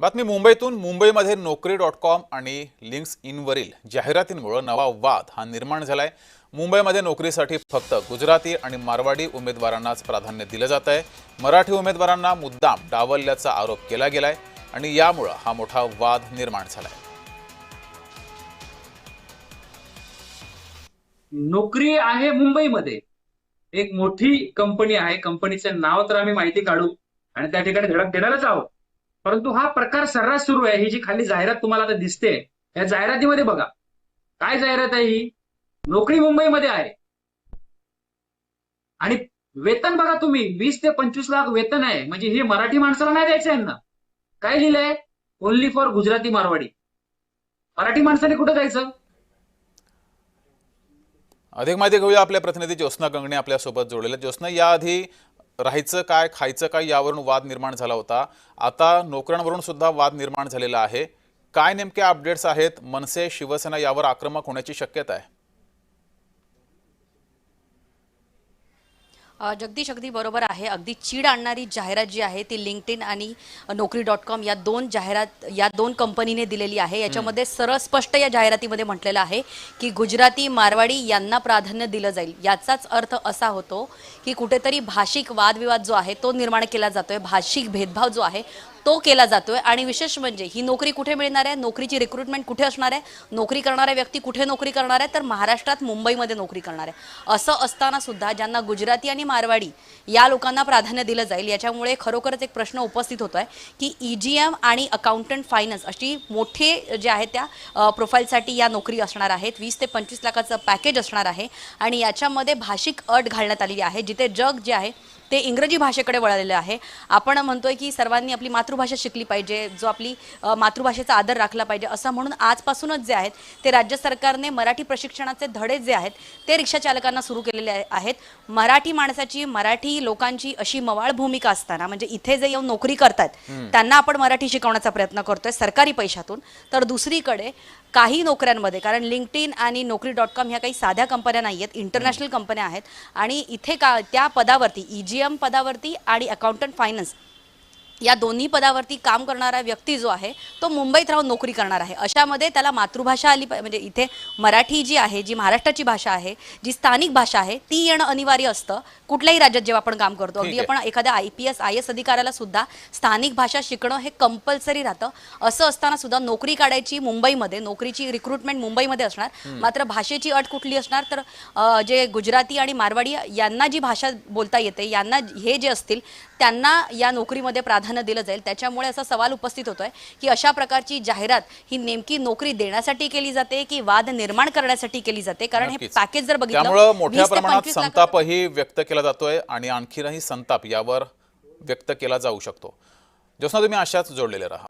बातमी मुंबईतून. मुंबईमध्ये Naukri.com आणि लिंक्डइनवरील जाहिरातींमुळे नवा वाद हा निर्माण झालाय. मुंबईमध्ये नोकरीसाठी फक्त गुजराती आणि मारवाडी उमेदवारांनाच प्राधान्य दिले जात आहे. मराठी उमेदवारांना मुद्दाम डावलल्याचा आरोप केला गेलाय आणि यामुळे हा मोठा वाद निर्माण झालाय. नोकरी आहे मुंबईमध्ये, एक मोठी कंपनी आहे. कंपनीचं नाव तर आम्ही माहिती काढू आणि त्या ठिकाणी धडक देणारच आहोत. परंतु हा प्रकार सर्रास सुरू आहे. ही जी खाली जाहिरात तुम्हाला आता दिसते, या जाहिरातीमध्ये बघा काय जाहिरात आहे. ही नोकरी मुंबईमध्ये आहे आणि वेतन बघा तुम्ही, 20 ते 25 लाख वेतन आहे. म्हणजे हे मराठी माणसाला नाही द्यायचं यांना. काय लिहिलंय? Only for Gujarati Marwadi. मराठी माणसाने कुठे जायचं? अधिक माहिती घेऊया. आपल्या प्रतिनिधी ज्योत्स्ना गंगणे आपल्या सोबत जोडलेले. ज्योत्स्ना, याआधी राहायचं काय खायचं काय यावरून वाद निर्माण झाला होता. आता नोकऱ्यांवरून सुद्धा वाद निर्माण झालेला आहे. काय नेमके अपडेट्स आहेत? मनसे शिवसेना यावर आक्रमक होण्याची शक्यता आहे. जगदीश, अगदी बरोबर आहे. अगदी चीड आणणारी जाहिरात जी आहे ती लिंक्डइन आणि Naukri.com या दोन कंपनीने दिलेली आहे. याच्यामध्ये सरळ स्पष्ट या जाहिरातीमध्ये म्हटलेलं आहे की गुजराती मारवाडी यांना प्राधान्य दिलं जाईल. याचाच अर्थ असा होतो की कुठेतरी भाषिक वादविवाद जो आहे तो निर्माण केला जातोय, भाषिक भेदभाव जो आहे तो केला जातोय. आणि विशेष म्हणजे ही नोकरी कुठे मिळणार आहे, नोकरीची रिक्रुटमेंट कुठे असणार आहे, नोकरी करणारा व्यक्ती कुठे नोकरी करणार आहे, तर महाराष्ट्रात मुंबईमध्ये नोकरी करणार आहे. असं असताना सुद्धा ज्यांना गुजराती आणि मारवाडी या लोकांना प्राधान्य दिलं जाईल, याच्यामुळे खरोखरच एक प्रश्न उपस्थित होतोय की EGM आणि अकाउंटंट फायनान्स अशी मोठे जे आहेत त्या प्रोफाईलसाठी या नोकरी असणार आहेत. 20 ते 25 लाखाचं पॅकेज असणार आहे आणि याच्यामध्ये भाषिक अट घालण्यात आलेली आहे, जिथे जग जे आहे ते इंग्रजी भाषेकडे वळलेले आहे. आपण म्हणतोय की सर्वांनी आपली मातृभाषा शिकली पाहिजे, जो आपली मातृभाषेचा आदर राखला पाहिजे, असं म्हणून आजपासूनच जे आहेत ते राज्य सरकारने मराठी प्रशिक्षणाचे धडे जे आहेत ते रिक्षा चालकांना सुरू केलेले आहेत. मराठी माणसाची, मराठी लोकांची अशी मवाळ भूमिका असताना, म्हणजे इथे जे येऊन नोकरी करतात त्यांना आपण मराठी शिकवण्याचा प्रयत्न करतोय सरकारी पैशातून, तर दुसरीकडे काही नोकऱ्यांमध्ये, कारण लिंक्डइन आणि Naukri.com ह्या काही साध्या कंपन्या नाही आहेत, इंटरनॅशनल कंपन्या आहेत आणि इथे त्या पदावरती EGM पदावरती आणि अकाउंटंट फायनान्स या दोन्ही पदावरती काम करणारा व्यक्ती जो आहे तो मुंबईत राहून नोकरी करणार आहे. अशामध्ये त्याला मातृभाषा आली पाहिजे. म्हणजे इथे मराठी जी आहे, जी महाराष्ट्राची भाषा आहे, जी स्थानिक भाषा आहे, ती येणं अनिवार्य असतं कुठल्याही राज्यात जेव्हा आपण काम करतो. अगदी आपण एखाद्या IPS IS अधिकाऱ्याला सुद्धा स्थानिक भाषा शिकणं हे कंपल्सरी राहतं. असं असताना सुद्धा नोकरी काढायची मुंबईमध्ये, नोकरीची रिक्रुटमेंट मुंबईमध्ये असणार, मात्र भाषेची अट कुठली असणार, तर जे गुजराती आणि मारवाडी यांना जी भाषा बोलता येते, यांना हे जे असतील त्यांना या नोकरीमध्ये प्राधान्य दिलं जाईल. त्याच्यामुळे असा सवाल उपस्थित होतोय की अशा प्रकारची जाहिरात ही नेमकी नोकरी देण्यासाठी केली जाते की वाद निर्माण करण्यासाठी केली जाते. कारण हे पॅकेज जर बघितलं, त्यामुळे मोठ्या प्रमाणात संतापही व्यक्त केला जातोय आणि आणखीनही संताप यावर व्यक्त केला जाऊ शकतो. ज्योत्स्ना, तुम्ही अशाच जोडलेले राहा.